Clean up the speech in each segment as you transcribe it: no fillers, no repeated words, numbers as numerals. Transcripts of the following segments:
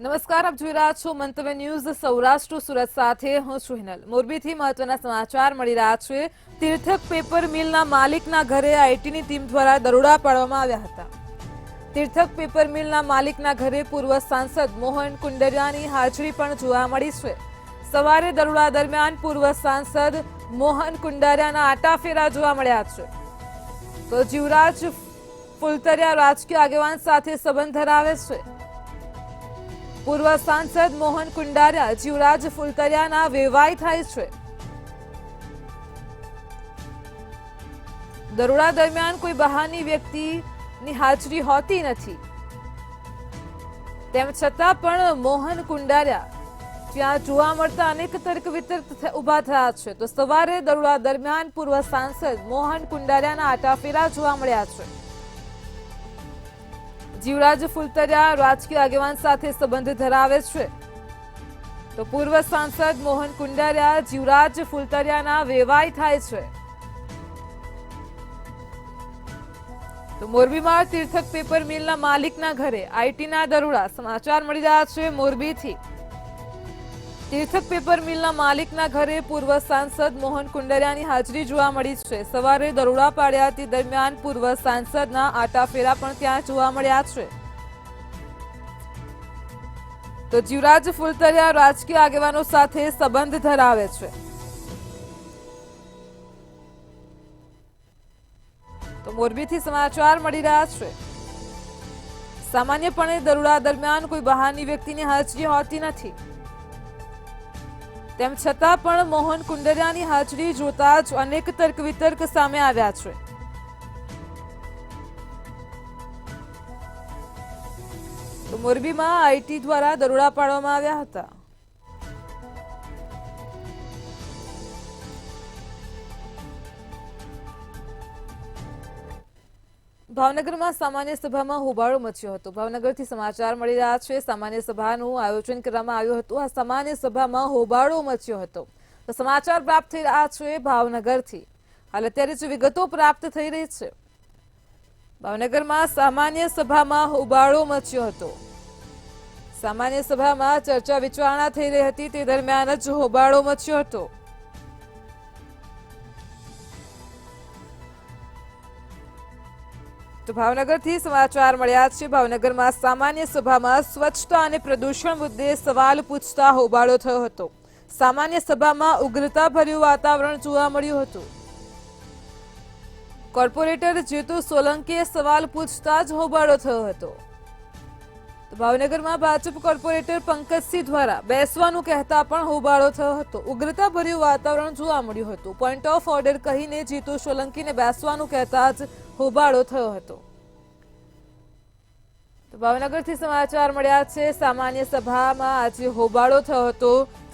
નમસ્કાર, આપ જોઈ રહ્યા છો મંતવ્ય ન્યૂઝ સૌરાષ્ટ્ર સુરત સાથે હું છું હિનલ। મોરબીથી મહત્વના સમાચાર મળી રહ્યા છે। તીર્થક પેપર મિલના માલિકના ઘરે આઈટીની ટીમ દ્વારા દરોડા પાડવામાં આવ્યા હતા। તીર્થક પેપર મિલના માલિકના ઘરે પૂર્વ સાંસદ મોહન કુંડારિયાની હાજરી પણ જોવા મળી છે। સવારે દરોડા દરમિયાન પૂર્વ સાંસદ મોહન કુંડારિયાના આટાફેરા જોવા મળ્યા છે। તો જીવરાજ ફુલતરિયા રાજકીય આગેવાન સાથે સંબંધ ધરાવે છે। પૂર્વ સાંસદ મોહન કુંડારિયા જીવરાજ ફુલતરિયાના વેવાઈ થાય છે। દરોડા દરમિયાન કોઈ બહારની વ્યક્તિની હાજરી હોતી નથી, તેમ છતાં પણ મોહન કુંડારિયા ત્યાં જોવા મળતા અનેક તર્ક વિતર્ક ઉભા થયા છે। તો સવારે દરોડા દરમિયાન પૂર્વ સાંસદ મોહન કુંડારિયાના આટાફેરા જોવા મળ્યા છે। જીવરાજ ફુલતરિયા રાજકીય આગેવાન સાથે સંબંધ ધરાવે છે। તો પૂર્વ સાંસદ મોહન કુંડારિયા જીવરાજ ફુલતરિયાના વેવાઈ થાય છે। તો મોરબીમાં તીર્થક પેપર મિલના માલિકના ઘરે આઈટીના દરોડા, સમાચાર મળી રહ્યા છે મોરબીથી। તીર્થક પેપર મિલના માલિકના ઘરે પૂર્વ સાંસદ મોહન કુંડારિયાની હાજરી જોવા મળી છે। સવારે દરોડા પાડ્યા તે દરમિયાન પૂર્વ સાંસદના આટાફેરા પણ ત્યાં જોવા મળ્યા છે। તો જીવરાજ ફુલતરિયા રાજકીય આગેવાનો સાથે સંબંધ ધરાવે છે। તો મોરબીથી સમાચાર મળી રહ્યા છે। સામાન્યપણે દરોડા દરમિયાન કોઈ બહારની વ્યક્તિની હાજરી હોતી નથી, તેમ છતાં પણ મોહન કુંડારિયાની હાજરી જોતા જ અનેક તર્ક વિતર્ક સામે આવ્યા છે। તો મોરબીમાં આઈટી દ્વારા દરોડા પાડવામાં આવ્યા હતા। ભાવનગરમાં સામાન્ય સભામાં હોબાળો મચ્યો હતો। ભાવનગરથી સમાચાર મળી રહ્યા છે। સામાન્ય સભાનું આયોજન કરવામાં આવ્યું હતું। આ સામાન્ય સભામાં હોબાળો મચ્યો હતો। તો સમાચાર પ્રાપ્ત થઈ રહ્યા છે ભાવનગરથી। હાલ અત્યારે જે વિગતો પ્રાપ્ત થઈ રહી છે, ભાવનગરમાં સામાન્ય સભામાં હોબાળો મચ્યો હતો। સામાન્ય સભામાં ચર્ચા વિચારણા થઈ રહી હતી, તે દરમિયાન જ હોબાળો મચ્યો હતો। તો ભાવનગરથી સમાચાર મળ્યા છે। ભાવનગરમાં સામાન્ય સભામાં સ્વચ્છતા અને પ્રદૂષણ મુદ્દે સવાલ પૂછતા હોબાળો થયો હતો। સામાન્ય સભામાં ઉગ્રતાભર્યું વાતાવરણ જોવા મળ્યું હતું। કોર્પોરેટર જીતુ સોલંકીએ સવાલ પૂછતા જ હોબાળો થયો હતો। તો ભાવનગરમાં ભાજપ કોર્પોરેટર પંકજસિંહ દ્વારા બેસવાનું કહેતા પણ હોબાળો થયો હતો। ઉગ્રતાભર્યું વાતાવરણ જોવા મળ્યું હતું। પોઈન્ટ ઓફ ઓર્ડર કહીને જીતુ સોલંકીને બેસવાનું કહેતા જ હોબાળો થયો હતો। તો ભાવનગરથી સમાચાર મળ્યા છે। સામાન્ય સભામાં આજે હોબાળો થયો હતો।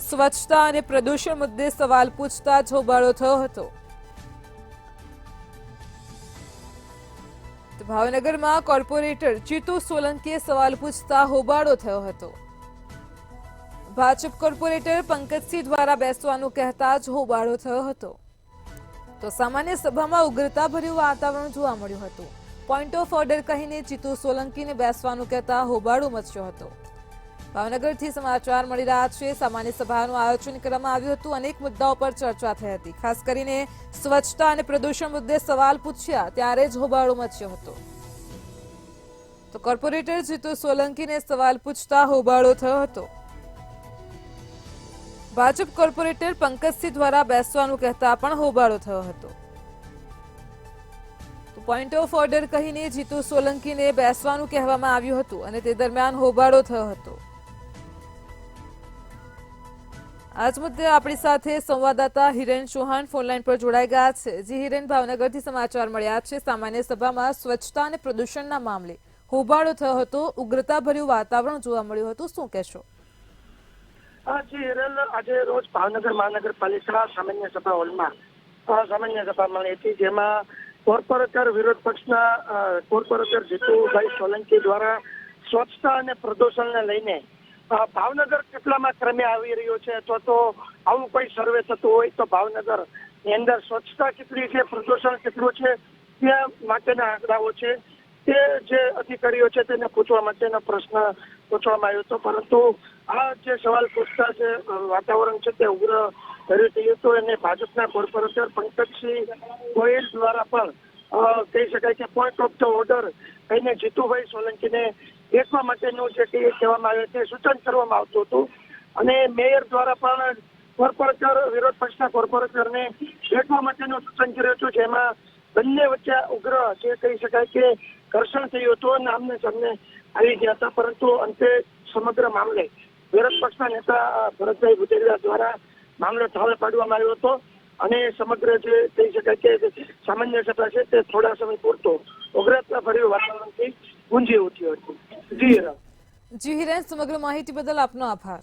સ્વચ્છતા અને પ્રદૂષણ મુદ્દે સવાલ પૂછતા જ હોબાળો થયો હતો। તો ભાવનગરમાં કોર્પોરેટર જીતુ સોલંકીએ સવાલ પૂછતા હોબાળો થયો હતો। ભાજપ કોર્પોરેટર પંકજસિંહ દ્વારા બેસવાનું કહેતા જ હોબાળો થયો હતો। તો સામાન્ય સભામાં ઉગ્રતાભર્યું વાતાવરણ જોવા મળ્યું હતું। પોઈન્ટ ઓફ ઓર્ડર કહીને જીતુ સોલંકીને બેસવાનું કહેતા હોબાળો મચ્યો હતો। ભાવનગરથી સમાચાર મળી રહ્યા છે। સામાન્ય સભાનું આયોજન કરવામાં આવ્યું હતું। અનેક મુદ્દાઓ પર ચર્ચા થઈ હતી। ખાસ કરીને સ્વચ્છતા અને પ્રદૂષણ મુદ્દે સવાલ પૂછ્યા ત્યારે જ હોબાળો મચ્યો હતો। તો કોર્પોરેટર જીતુ સોલંકીને સવાલ પૂછતા હોબાળો થયો હતો। ભાજપ કોર્પોરેટર પંકજસિંહ દ્વારા બેસવાનું કહેતા પણ હોબાળો થયો હતો। તો પોઈન્ટ ઓફ ઓર્ડર કહીને જીતુ સોલંકીને બેસવાનું કહેવામાં આવ્યું હતું અને તે દરમિયાન હોબાળો થયો હતો। આજ મુદ્દે આપણી સાથે સંવાદદાતા હિરેન ચૌહાણ ફોનલાઈન પર જોડાઈ ગયા છે। જી હિરેન, ભાવનગરથી સમાચાર મળ્યા છે। સામાન્ય સભામાં સ્વચ્છતા અને પ્રદૂષણના મામલે હોબાળો થયો હતો। ઉગ્રતાભર્યું વાતાવરણ જોવા મળ્યું હતું, શું કહેશો? જી હિરેન, આજે રોજ ભાવનગર મહાનગરપાલિકા સામાન્ય સભા હોલમાં સામાન્ય સભા મળી હતી, જેમાં કોર્પોરેટર વિરોધ પક્ષના કોર્પોરેટર જીતુભાઈ સોલંકી દ્વારા સ્વચ્છતા અને પ્રદૂષણને લઈને ભાવનગર કેટલામાં ક્રમે આવી રહ્યો છે, અથવા તો આવું કોઈ સર્વે થતું હોય તો ભાવનગર ની અંદર સ્વચ્છતા કેટલી છે, પ્રદૂષણ કેટલું છે, તે માટેના આંકડાઓ છે તે જે અધિકારીઓ છે તેને પૂછવા માટેનો પ્રશ્ન પૂછવામાં આવ્યો હતો, પરંતુ આ જે સવાલ પૂછતા જે વાતાવરણ છે તે ઉગ્ર કરી થયું હતું અને ભાજપના કોર્પોરેટર પંકજસિંહ ગોયલ દ્વારા પણ કહી શકાય કે પોઈન્ટ ઓફ ધ ઓર્ડર કહીને જીતુભાઈ સોલંકીને બેસવા માટેનું જે કહેવામાં આવે તે સૂચન કરવામાં આવતું હતું અને મેયર દ્વારા પણ કોર્પોરેટર વિરોધ પક્ષના કોર્પોરેટરને બેસવા માટેનું સૂચન કર્યું હતું, જેમાં બંને વચ્ચે ઉગ્ર જે કહી શકાય કે ઘર્ષણ થયું હતું અને આમને સામને આવી ગયા હતા, પરંતુ અંતે સમગ્ર મામલે વિરોધ પક્ષના નેતા ભરતભાઈ બુટેલિયા દ્વારા મામલો ઠાલે પાડવામાં આવ્યો હતો અને સમગ્ર જે કહી શકાય કે સામાન્ય સભા છે તે થોડા સમય પૂરતો ઉગ્રતા ભર્યું વાતાવરણથી ગુંજી ઉઠ્યું હતું. જી હિરેન, સમગ્ર માહિતી બદલ આપનો આભાર.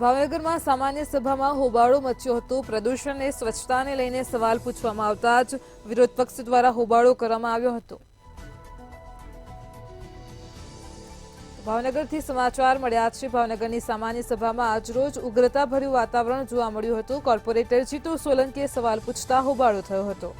ભાવનગરમાં સામાન્ય સભામાં હોબાળો મચ્યો હતો. પ્રદૂષણ અને સ્વચ્છતાને લઈને સવાલ પૂછવામાં આવતા જ વિરોધ પક્ષ દ્વારા હોબાળો કરવામાં આવ્યો હતો. ભાવનગરથી સમાચાર મળ્યા છે. ભાવનગરની સામાન્ય સભામાં આજરોજ ઉગ્રતાભર્યું વાતાવરણ જોવા મળ્યું હતું. કોર્પોરેટર જીતુ સોલંકીએ સવાલ પૂછતા હોબાળો થયો હતો.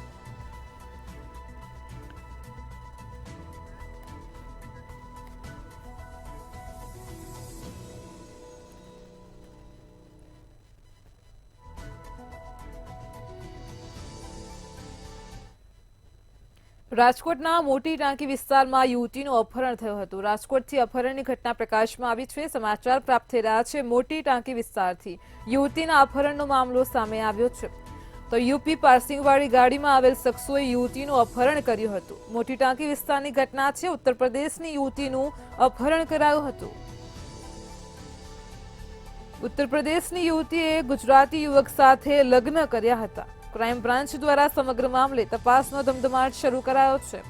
રાજકોટના મોટી ટાંકી વિસ્તારમાં યુવતીનું અપહરણ થયું હતું. રાજકોટથી અપહરણની ઘટના પ્રકાશમાં આવી છે. સમાચાર પ્રાપ્ત થઈ રહ્યા છે મોટી ટાંકી વિસ્તારથી યુવતીના અપહરણનો મામલો સામે આવ્યો છે. તો યુપી પાર્સિંગવાળી ગાડીમાં આવેલ શખ્સોએ યુવતીનું અપહરણ કર્યું હતું. મોટી ટાંકી વિસ્તારની ઘટના છે. ઉત્તર પ્રદેશની યુવતીનું અપહરણ કરાયું હતું. ઉત્તર પ્રદેશની યુવતીએ ગુજરાતી યુવક સાથે લગ્ન કર્યા હતા. ક્રાઇમ બ્રાન્ચ દ્વારા સમગ્ર મામલે તપાસનો ધમધમાટ શરૂ કરાયો છે.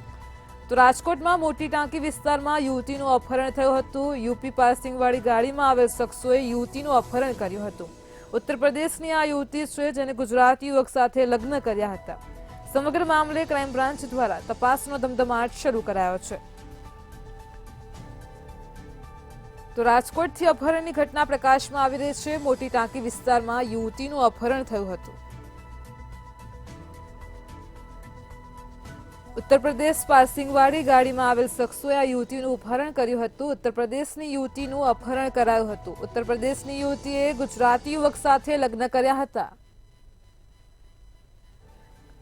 તો રાજકોટમાં મોટી ટાંકી વિસ્તારમાં યુવતીનું અપહરણ થયું હતું. યુપી પાર્સિંગવાળી ગાડીમાં આવેલ શખ્સોએ યુવતીનું અપહરણ કર્યું હતું. ઉત્તર પ્રદેશની આ યુવતી છે જેને ગુજરાતી યુવક સાથે લગ્ન કર્યા હતા. સમગ્ર મામલે ક્રાઇમ બ્રાન્ચ દ્વારા તપાસનો ધમધમાટ શરૂ કરાયો છે. તો રાજકોટથી અપહરણની ઘટના પ્રકાશમાં આવી રહી છે. મોટી ટાંકી વિસ્તારમાં યુવતીનું અપહરણ થયું હતું. ઉત્તર પ્રદેશ પાર્સિંગવાળી ગાડીમાં આવેલ શખ્સોએ આ યુવતીનું અપહરણ કર્યું હતું. ઉત્તર પ્રદેશની યુવતીનું અપહરણ કરાયું હતું. ઉત્તર પ્રદેશની યુવતીએ ગુજરાતી યુવક સાથે લગ્ન કર્યા હતા.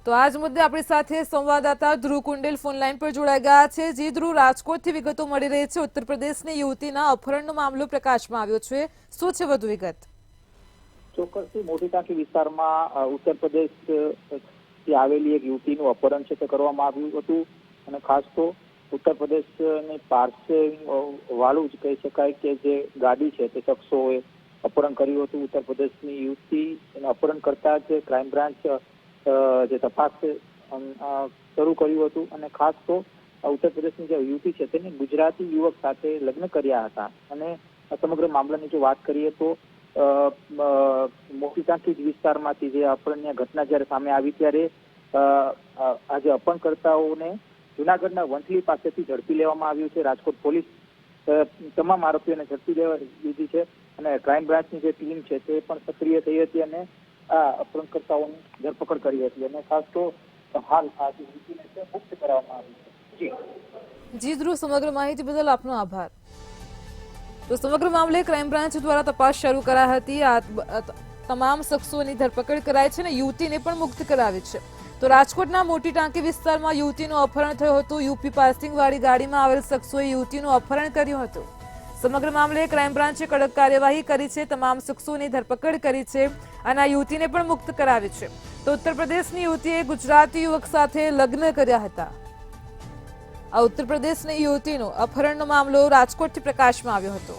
તો આજ મુદ્દે આપણી સાથે સંવાદદાતા ધ્રુવ કુંડેલ ફોનલાઈન પર જોડાઈ ગયા છે. જી ધ્રુવ, રાજકોટથી વિગતો મળી રહી છે. ઉત્તર પ્રદેશની યુવતીના અપહરણનો મામલો પ્રકાશમાં આવ્યો છે. શું છે વધુ વિગત? ચોક્કસથી મોટી ટાંકી વિસ્તારમાં ઉત્તર પ્રદેશ આવેલી એક યુવતીનું અપહરણ છે તે કરવામાં આવ્યું હતું અને ખાસ તો ઉત્તર પ્રદેશની પાર્સિંગ વાળું જ કહી શકાય કે જે ગાડી છે તે શખ્સોએ અપહરણ કર્યું હતું. ઉત્તર પ્રદેશની યુવતી એને અપહરણ કરતા જ ક્રાઇમ બ્રાન્ચ જે તપાસ શરૂ કર્યું હતું અને ખાસ તો ઉત્તર પ્રદેશની જે યુવતી છે તેને ગુજરાતી યુવક સાથે લગ્ન કર્યા હતા અને સમગ્ર મામલાની જો વાત કરીએ તો મોટી ટાંકી વિસ્તારમાંથી જે અપહરણની ઘટના જયારે સામે આવી ત્યારે આજે અપહરણકર્તાઓને જુનાગઢના વંથલી પાસેથી ઝડપી લેવામાં આવ્યું છે. રાજકોટ પોલીસ તમામ આરોપીઓને ઝડપી લીધી છે અને ક્રાઇમ બ્રાન્ચની જે ટીમ છે તે પણ સક્રિય થઈ હતી અને આ અપહરણકર્તાઓની ધરપકડ કરી હતી અને ખાસ તો હાલ આ જે યુવતીને મુક્ત કરવામાં આવી છે. જી ધ્રુવ, સમગ્ર માહિતી બદલ આપનો આભાર. તો સમગ્ર મામલે ક્રાઇમ બ્રાન્ચ દ્વારા તપાસ શરૂ કરાઈ હતી. આ તમામ શખ્સોની ધરપકડ કરાઈ છે અને યુવતીને પણ મુક્ત કરાવી છે. તો રાજકોટના મોટી ટાંકી વિસ્તારમાં યુવતીનું અપહરણ થયું હતું. યુપી પાર્સિંગવાળી ગાડીમાં આવેલ શખ્સોએ યુવતીનું અપહરણ કર્યું હતું. સમગ્ર મામલે ક્રાઇમ બ્રાન્ચે કડક કાર્યવાહી કરી છે. તમામ શખ્સોની ધરપકડ કરી છે અને આ યુવતીને પણ મુક્ત કરાવી છે. તો ઉત્તર પ્રદેશની યુવતીએ ગુજરાતી યુવક સાથે લગ્ન કર્યા હતા. આ ઉત્તર પ્રદેશની યુવતીનો અપહરણનો મામલો રાજકોટથી પ્રકાશમાં આવ્યો હતો.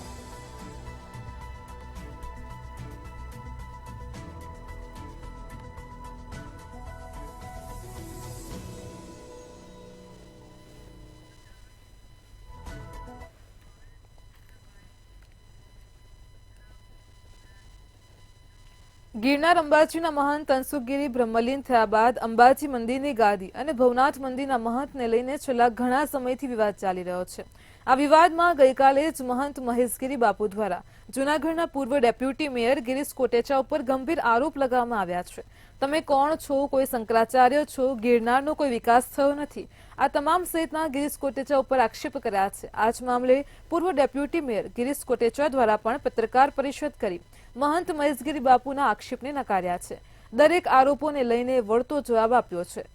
ગિરનાર અંબાજીના મહંત તનસુખગીરી બ્રહ્મલીન થયા બાદ અંબાજી મંદિરની ગાદી અને ભવનાથ મંદિરના મહંતને લઈને છેલ્લા ઘણા સમયથી વિવાદ ચાલી રહ્યો છે. આ વિવાદમાં ગઈકાલે જ મહંત મહેશગીરી બાપુ દ્વારા જૂનાગઢના પૂર્વ ડેપ્યુટી મેયર ગિરીશ કોટેચા ઉપર ગંભીર આરોપ લગાવવામાં આવ્યા છે. તમે કોણ છો? કોઈ શંકરાચાર્ય છો? ગિરનારનો કોઈ વિકાસ થયો નથી. આ તમામ સહિતના ગિરીશ કોટેચા ઉપર આક્ષેપ કર્યા છે. આ જ મામલે પૂર્વ ડેપ્યુટી મેયર ગિરીશ કોટેચા દ્વારા પણ પત્રકાર પરિષદ કરી મહંત મહેશગીરી બાપુના આક્ષેપને નકાર્યા છે. દરેક આરોપોને લઈને વળતો જવાબ આપ્યો છે.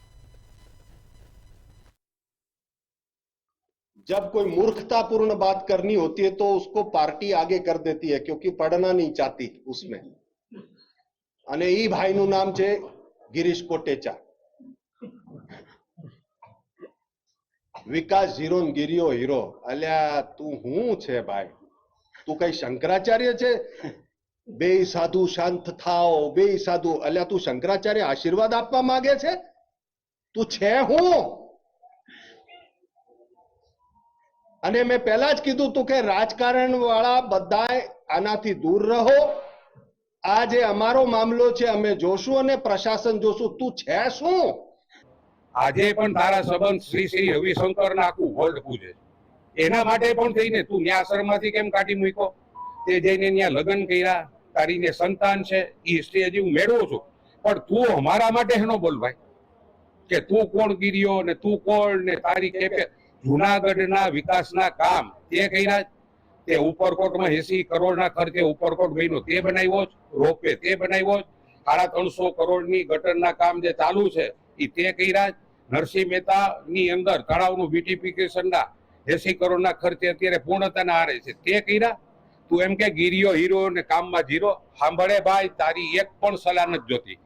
जब कोई मूर्खतापूर्ण बात करनी होती है तो उसको पार्टी आगे कर देती है क्योंकि पढ़ना नहीं चाहती उसमें. અને ઈ ભાઈનું નામ છે ગિરીશ કોટેચા. વિકાસ ઝીરો ને ગિરિયો હીરો. અલ્યા તું હું છે ભાઈ? તું કઈ શંકરાચાર્ય છે? બે સાધુ શાંત થાઓ, બે સાધુ. અલ્યા તું શંકરાચાર્ય આશીર્વાદ આપવા માંગે છે? તું છે હું? અને મેં પહેલા જ કીધું તું કે રાજકારણ વાળા બધા આનાથી દૂર રહો. આ જે અમારો મામલો છે અમે જોશું અને પ્રશાસન જોશું. તું છે શું? આજે પણ તારા સંબંધ શ્રી શ્રી રવિશંકર ના આખું વર્લ્ડ પૂજે એના માટે પણ થઈને તું ન્યા આશ્રમમાંથી કેમ કાઢી મૂક્યો? તે જઈને ત્યાં લગ્ન કર્યા, તારીને સંતાન છે, એ હિસ્ટ્રી હજી હું મેળવું છું. પણ તું અમારા માટે હેનો બોલ ભાઈ કે તું કોણ ગીર્યો ને તું કોણ ને તારી કેપે જુનાગઢના વિકાસના કામ તે કર્યા. તે ઉપરકોટમાં 80 કરોડના ખર્ચે ઉપરકોટ બન્યો તે બનાવ્યો જ, રોપવે તે બનાવ્યો જ, 350 કરોડની ગટરના કામ જે ચાલુ છે એ તે કર્યા જ. નરસિંહ મહેતાની અંદર તળાવનું બ્યુટિફિકેશનના 80 કરોડના ખર્ચે અત્યારે પૂર્ણતાના આરે છે તે કર્યા. તું એમ કે ગીરીઓ હીરો ને કામમાં જીરો. સાંભળે ભાઈ, તારી એક પણ સલાહ નથી જોતી.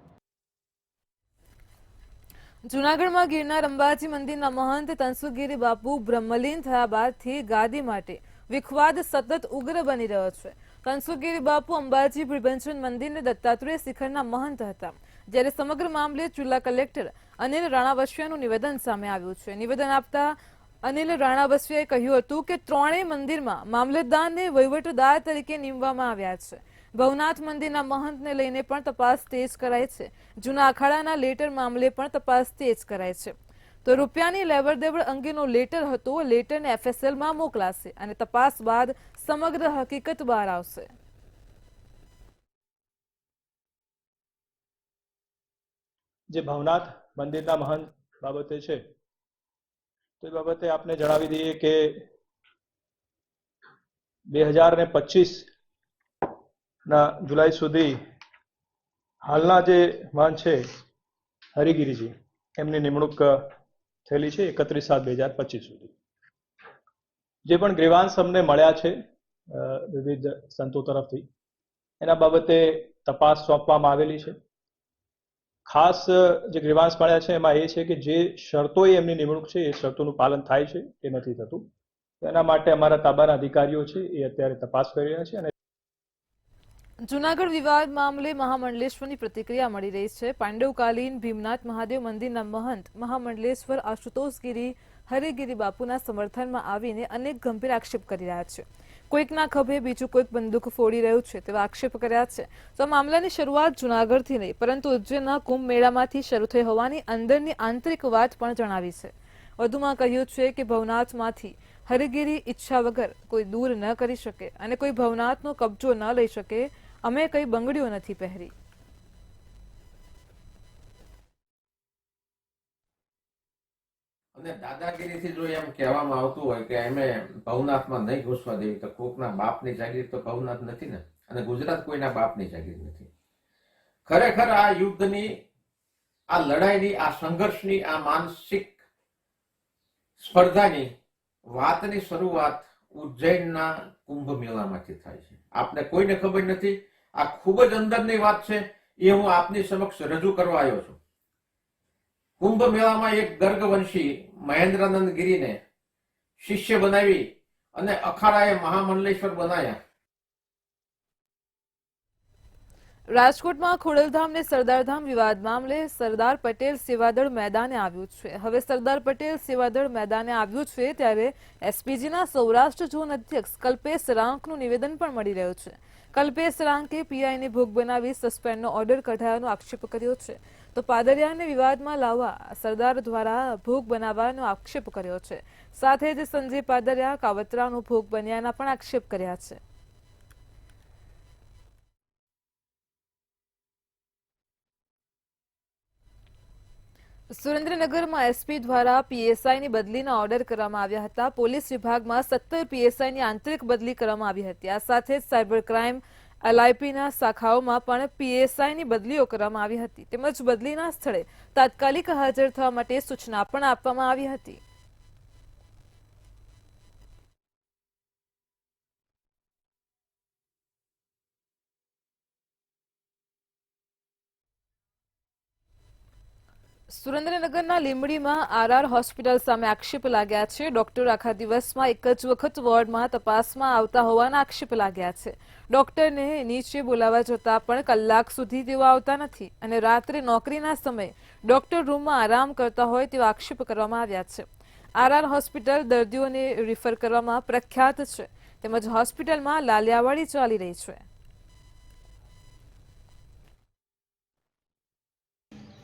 જૂનાગઢમાં ગિરનાર અંબાજી મંદિરના મહંત તનસુખગીરી બાપુ બ્રહ્મલીન થયા બાદથી ગાદી માટે વિખવાદ સતત ઉગ્ર બની રહ્યો છે. તનસુખગીરી બાપુ અંબાજી ભિભંજન મંદિરને દત્તાત્રેય શિખરના મહંત હતા, જ્યારે સમગ્ર મામલે જિલ્લા કલેક્ટર અનિલ રાણાવસિયાનું નિવેદન સામે આવ્યું છે. નિવેદન આપતા અનિલ રાણાવસિયાએ કહ્યું હતું કે ત્રણેય મંદિરમાં મામલતદારને વહીવટદાર તરીકે નીમવામાં આવ્યા છે. ભવનાથ મંદિરના મહંતને લઈને પણ તપાસ તેજ કરાઈ છે. જૂના અખાડાના લેટર મામલે પણ તપાસ તેજ કરાઈ છે. તો રૂપિયાની લેવડદેવડ અંગેનો લેટર હતો, લેટરને FSLમાં મોકલાશે અને તપાસ બાદ સમગ્ર હકીકત બહાર આવશે. જે ભવનાથ મંદિરના મહંત બાબતે છે તો એ બાબતે આપને જણાવી દઈએ કે 2025 ના જુલાઈ સુધી હાલના જે મહંત છે હરિગીરીજી એમની નિમણૂક થયેલી છે 31/7/2025 સુધી. જે પણ ગ્રીવાંશ અમને મળ્યા છે વિવિધ સંતો તરફથી એના બાબતે તપાસ સોંપવામાં આવેલી છે. ખાસ જે ગ્રીવાંશ મળ્યા છે એમાં એ છે કે જે શરતોએ એમની નિમણૂક છે એ શરતોનું પાલન થાય છે એ નથી થતું. એના માટે અમારા તાબાના અધિકારીઓ છે એ અત્યારે તપાસ કરી રહ્યા છે. અને જૂનાગઢ વિવાદ મામલે મહામંડલેશ્વરની પ્રતિક્રિયા મળી રહી છે. પાંડવકાલીન ભીમનાથ મહાદેવ મંદિરના મહંત મહામંડલેશ્વર આશુતોષગીરી હરિગીરી બાપુના સમર્થનમાં આવીને અનેક ગંભીર આક્ષેપ કરી રહ્યા છે. કોઈકના ખભે બીજું કોઈક બંદૂક ફોડી રહ્યું છે તેવા આક્ષેપ કર્યા છે. તો આ મામલાની શરૂઆત જૂનાગઢથી નહીં પરંતુ ઉજ્જૈનના કુંભ મેળામાંથી શરૂ થઈ હોવાની અંદરની આંતરિક વાત પણ જણાવી છે. વધુમાં કહ્યું છે કે ભવનાથમાંથી હરિગીરી ઈચ્છા વગર કોઈ દૂર ન કરી શકે અને કોઈ ભવનાથનો કબજો ન લઈ શકે. અમે કઈ બંગડીઓ નથી પહેરી. અને દાદાગીરીથી જો એમ કહેવામાં આવતું હોય કે અમે ભવનાથમાં નહીં ઘૂસવા દેવી તો કોકના બાપની જાગીર તો ભવનાથ નથી ને, અને ગુજરાત કોઈના બાપની જાગીર નથી. ખરેખર આ યુદ્ધની, આ લડાઈની, આ સંઘર્ષની, આ માનસિક સ્પર્ધાની વાતની શરૂઆત ઉજ્જૈનના કુંભ મેળામાંથી થાય છે. આપને કોઈને ખબર નથી. આ ખૂબ જ અંદરની વાત છે, એ હું આપની સમક્ષ રજૂ કરવા આવ્યો છું. કુંભ મેળામાં એક ગર્ગવંશી મહેન્દ્રાનંદ ગિરીને શિષ્ય બનાવી અને અખાડાએ મહામંડલેશ્વર બનાવ્યા. રાજકોટમાં ખોડલધામ ને સરદારધામ વિવાદ મામલે સરદાર પટેલ સેવાદળ મેદાને આવ્યું છે. હવે સરદાર પટેલ સેવાદળ મેદાને આવ્યું છે ત્યારે એસપીજીના સૌરાષ્ટ્ર ઝોન અધ્યક્ષ કલ્પેશ રાંકનું નિવેદન પણ મળી રહ્યું છે. કલ્પેશ રાંકે પીઆઈને ભોગ બનાવી સસ્પેન્ડનો ઓર્ડર કઢાવવાનો આક્ષેપ કર્યો છે, તો પાદરિયાને વિવાદમાં લાવવા સરદાર દ્વારા ભોગ બનાવવાનો આક્ષેપ કર્યો છે. સાથે જ સંજય પાદરિયા કાવતરાનો ભોગ બન્યાના પણ આક્ષેપ કર્યા છે. સુરેન્દ્રનગરમાં એસપી દ્વારા પીએસઆઈની બદલીના ઓર્ડર કરવામાં આવ્યા હતા. પોલીસ વિભાગમાં 17 પીએસઆઈની આંતરિક બદલી કરવામાં આવી હતી. આ સાથે જ સાયબર ક્રાઇમ એલઆઈપીના શાખાઓમાં પણ પીએસઆઈની બદલીઓ કરવામાં આવી હતી, તેમજ બદલીના સ્થળે તાત્કાલિક હાજર થવા માટે સૂચના પણ આપવામાં આવી હતી. સુરેન્દ્રનગરના લીંબડીમાં આરઆર હોસ્પિટલ સામે આક્ષેપ લાગ્યા છે. ડોક્ટર આખા દિવસમાં એક જ વખત વોર્ડમાં તપાસમાં આવતા હોવાના આક્ષેપ લાગ્યા છે. ડોક્ટરને નીચે બોલાવવા જતાં પણ કલાક સુધી તેઓ આવતા નથી અને રાત્રે નોકરીના સમયે ડોક્ટર રૂમમાં આરામ કરતા હોય તેવા આક્ષેપ કરવામાં આવ્યા છે. આરઆર હોસ્પિટલ દર્દીઓને રિફર કરવામાં પ્રખ્યાત છે, તેમજ હોસ્પિટલમાં લાલિયાવાડી ચાલી રહી છે.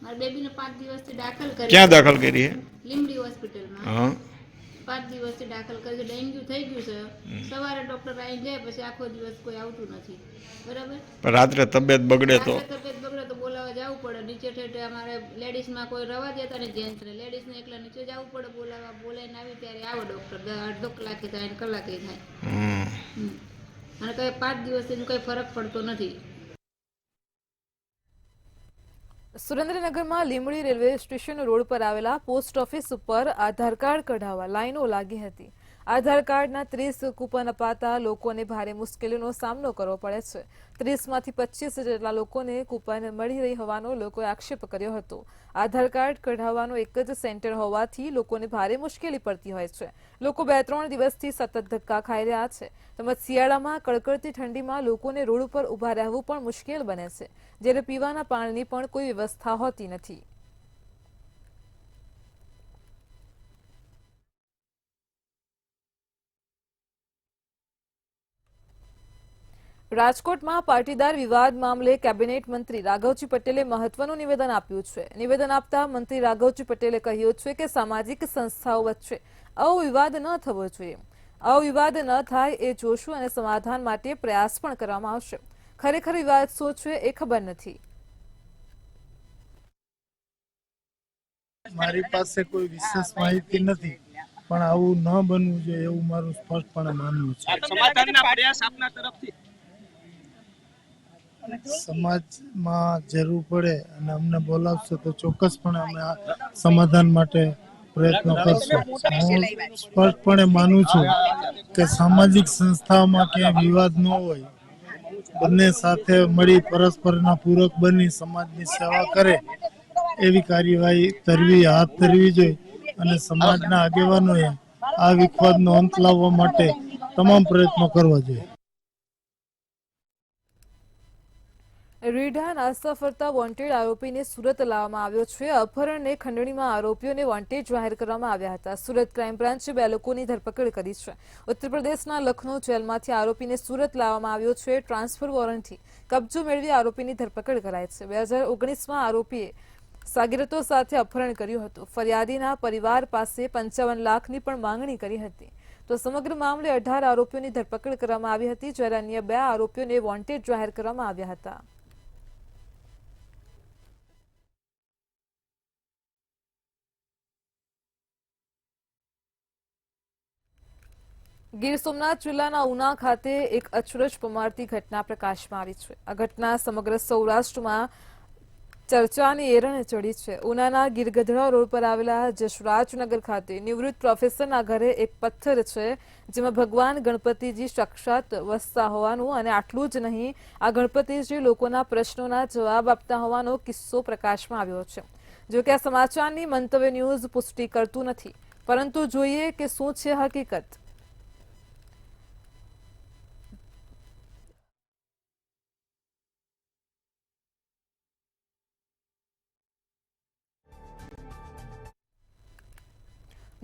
મારા બેબીને 5 દિવસથી દાખલ કરી. ક્યાં દાખલ કરી છે? લીંબડી હોસ્પિટલમાં. હા. 5 દિવસથી દાખલ કરી છે. ડેન્ગ્યુ થઈ ગયું છે. સવારે ડોક્ટર આવી જાય, પછી આખો દિવસ કોઈ આવતું નથી. બરાબર. પણ રાત્રે તબિયત બગડે તો? તબિયત બગડે તો બોલાવવા જવું પડે. નીચે ઠેઠે અમારે લેડીઝમાં કોઈ રવા દેતા ને જેન્ટ્સને. લેડીઝને એકલા નીચે જવું પડે બોલાવવા. બોલાવીને આવી ત્યારે આવે ડોક્ટર. અડધો કલાકે થાય ને કલાકે થાય. અને કઈ 5 દિવસથી કઈ ફરક પડતો નથી. સુરેન્દ્રનગરમાં લીંબડી રેલવે સ્ટેશન રોડ પર આવેલા પોસ્ટ ઓફિસ ઉપર આધાર કાર્ડ કઢાવવા લાઈનો લાગી હતી. આધાર કાર્ડના 30 કૂપન અપાતા લોકોને ભારે મુશ્કેલીનો સામનો કરવો પડે છે. 30માંથી 25 જેટલા લોકોને કૂપન મળી રહી હોવાનો લોકોએ આક્ષેપ કર્યો હતો. આધાર કાર્ડ કઢાવવાનો એક જ સેન્ટર હોવાથી લોકોને ભારે મુશ્કેલી પડતી હોય છે. લોકો 2-3 દિવસથી સતત ધક્કા ખાઈ રહ્યા છે. તેમજ શિયાળામાં કડકડતી ઠંડીમાં લોકોને રોડ ઉપર ઊભા રહેવું પણ મુશ્કેલ બને છે, જ્યારે પીવાના પાણીની પણ કોઈ વ્યવસ્થા હોતી નથી. રાજકોટમાં પાટીદાર વિવાદ મામલે કેબિનેટ મંત્રી રાઘવજી પટેલે મહત્વનું નિવેદન આપ્યું છે. નિવેદન આપતા મંત્રી રાઘવજી પટેલે કહ્યું છે કે સામાજિક સંસ્થાઓ વચ્ચે આવો વિવાદ ન થવો જોઈએ. આવો વિવાદ ન થાય એ જોશું અને સમાધાન માટે પ્રયાસ પણ કરવામાં આવશે. ખરેખર વિવાદ શું છે એ ખબર નથી. મારી પાસે કોઈ વિશેષ માહિતી નથી, પણ આવું ન બનવું જોઈએ એવું મારું સ્પષ્ટપણે માનવું છે. સમાધાનના પ્રયાસ આપના તરફથી સમાજમાં જરૂર પડે અને અમને બોલાવશે તો ચોક્કસપણે અમે આ સમાધાન માટે પ્રયત્નો કરશું. હું સ્પષ્ટપણે માનું છું કે સામાજિક સંસ્થાઓમાં ક્યાંય વિવાદ ન હોય, બંને સાથે મળી પરસ્પરના પૂરક બની સમાજની સેવા કરે એવી કાર્યવાહી હાથ ધરવી જોઈએ અને સમાજના આગેવાનોએ આ વિવાદનો અંત લાવવા માટે તમામ પ્રયત્નો કરવા જોઈએ. રીઢા નાસ્તા ફરતા વોન્ટેડ આરોપીને સુરત લાવવામાં આવ્યો છે. અપહરણને ખંડણીમાં આરોપીઓને વોન્ટેડ જાહેર કરવામાં આવ્યા હતા. સુરત ક્રાઇમ બ્રાન્ચે 2 લોકોની ધરપકડ કરી છે. ઉત્તર પ્રદેશના લખનૌ જેલમાંથી આરોપીને સુરત લાવવામાં આવ્યો છે. ટ્રાન્સફર વોરંટથી કબજો મેળવી આરોપીની ધરપકડ કરાઈ છે. 2019માં આરોપીએ સાગીરતો સાથે અપહરણ કર્યું હતું. ફરિયાદીના પરિવાર પાસે 55 લાખની પણ માંગણી કરી હતી. તો સમગ્ર મામલે 18 આરોપીઓની ધરપકડ કરવામાં આવી હતી, જ્યારે અન્ય 2 આરોપીઓને વોન્ટેડ જાહેર કરવામાં આવ્યા હતા. ગીર સોમનાથ જિલ્લાના ઉના ખાતે એક અચરજ પમાડતી ઘટના પ્રકાશમાં આવી છે. આ ઘટના સમગ્ર સૌરાષ્ટ્રમાં ચર્ચાની એરણ ચડી છે. ઉનાના ગીરગઢડા રોડ પર આવેલા જશરાજનગર ખાતે નિવૃત્ત પ્રોફેસરના ઘરે એક પથ્થર છે, જેમાં ભગવાન ગણપતિજી સાક્ષાત વસતા હોવાનું અને આટલું જ નહીં, આ ગણપતિજી લોકોના પ્રશ્નોના જવાબ આપતા હોવાનો કિસ્સો પ્રકાશમાં આવ્યો છે. જો કે આ સમાચારની મંતવ્ય ન્યૂઝ પુષ્ટિ કરતું નથી, પરંતુ જોઈએ કે શું છે હકીકત.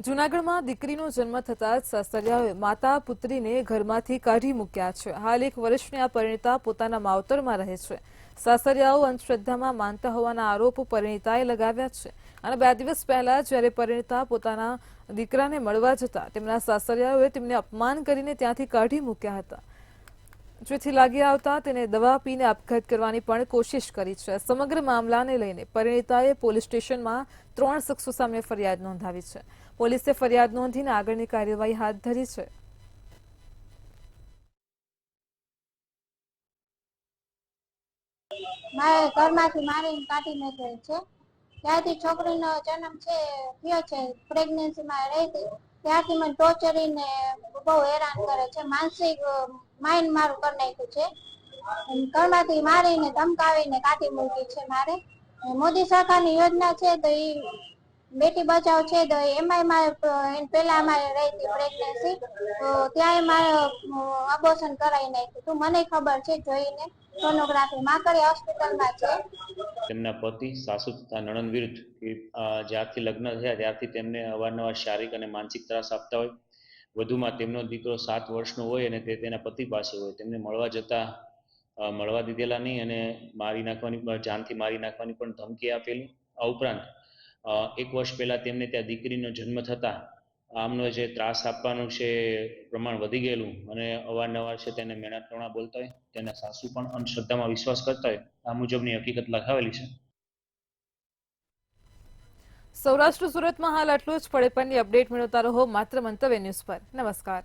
જૂનાગઢમાં દીકરીનો જન્મ થતાં જ સાસરિયાઓએ માતા પુત્રીને ઘરમાંથી કાઢી મૂક્યા છે. હાલ 1 વર્ષની આ પરિણીતા પોતાના માવતરમાં રહે છે. સાસરિયાઓ અંધશ્રદ્ધામાં માનતા હોવાના આરોપ પરિણીતાએ લગાવ્યા છે. અને 2 દિવસ પહેલા જ્યારે પરિણીતા પોતાના દીકરાને મળવા જતા તેમના સાસરિયાઓએ તેમને અપમાન કરીને ત્યાંથી કાઢી મૂક્યા હતા, જેથી લાગી આવતા તેને દવા પીને આપઘાત કરવાની પણ કોશિશ કરી છે. સમગ્ર મામલાને લઈને પરિણીતાએ પોલીસ સ્ટેશનમાં 3 શખ્સો સામે ફરિયાદ નોંધાવી છે. પોલીસે ફરિયાદ નોંધીને આગળની કાર્યવાહી હાથ ધરી છે. મારે ઘરમાંથી મારીને કાઢી મૂકેલ છે. ત્યારથી છોકરીનો જન્મ થયો છે, પ્રેગ્નન્સીમાં રહેતી ત્યારથી મને ટોર્ચરીને બહુ હેરાન કરે છે. માનસિક માઇન્ડ મારું કરી નાખ્યું છે. ઘરમાંથી મારીને ધમકાવીને કાઢી મૂકી છે. મારે મોદી સરકારની યોજના છે તો એ બેટી બચાવ છે તો એમાંય મારે પેલા અમારે રહેતી પ્રેગ્નન્સી તો ત્યાં મારે અબોર્શન કરાવી નાખ્યું હતું. મને ખબર છે જોઈને સોનોગ્રાફી માકડી હોસ્પિટલમાં છે. તેમના પતિ, સાસુ તથા નણંદ વિરુદ્ધ જ્યારથી લગ્ન થયા ત્યારથી તેમને અવારનવાર શારીરિક અને માનસિક ત્રાસ આપતા હોય. વધુમાં તેમનો દીકરો 7 વર્ષનો હોય અને તે તેના પતિ પાસે હોય. તેમને મળવા જતા મળવા દીધેલા નહીં અને મારી નાખવાની, જાનથી મારી નાખવાની પણ ધમકી આપેલી. આ ઉપરાંત 1 વર્ષ પહેલા તેમને ત્યાં દીકરીનો જન્મ થતા આમનો જે ત્રાસ આપવાનું છે પ્રમાણ વધી ગયેલું અને અવારનવાર છે તેને મેણા ટોણા બોલતા હોય. તેના સાસુ પણ અંધશ્રદ્ધામાં વિશ્વાસ કરતા હોય. આ મુજબની હકીકત લખાવેલી છે. સૌરાષ્ટ્ર સુરતમાં હાલ આટલું જ. પડે પણની અપડેટ મેળવતા રહો માત્ર મંતવ્ય ન્યૂઝ પર. નમસ્કાર.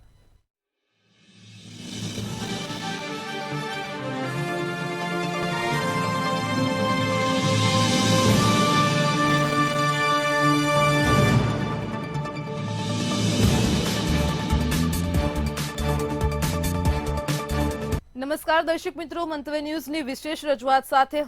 નમસ્કાર દર્શક મિત્રો, મંતવ્ય ન્યૂઝની વિશેષ રજૂઆત સાથે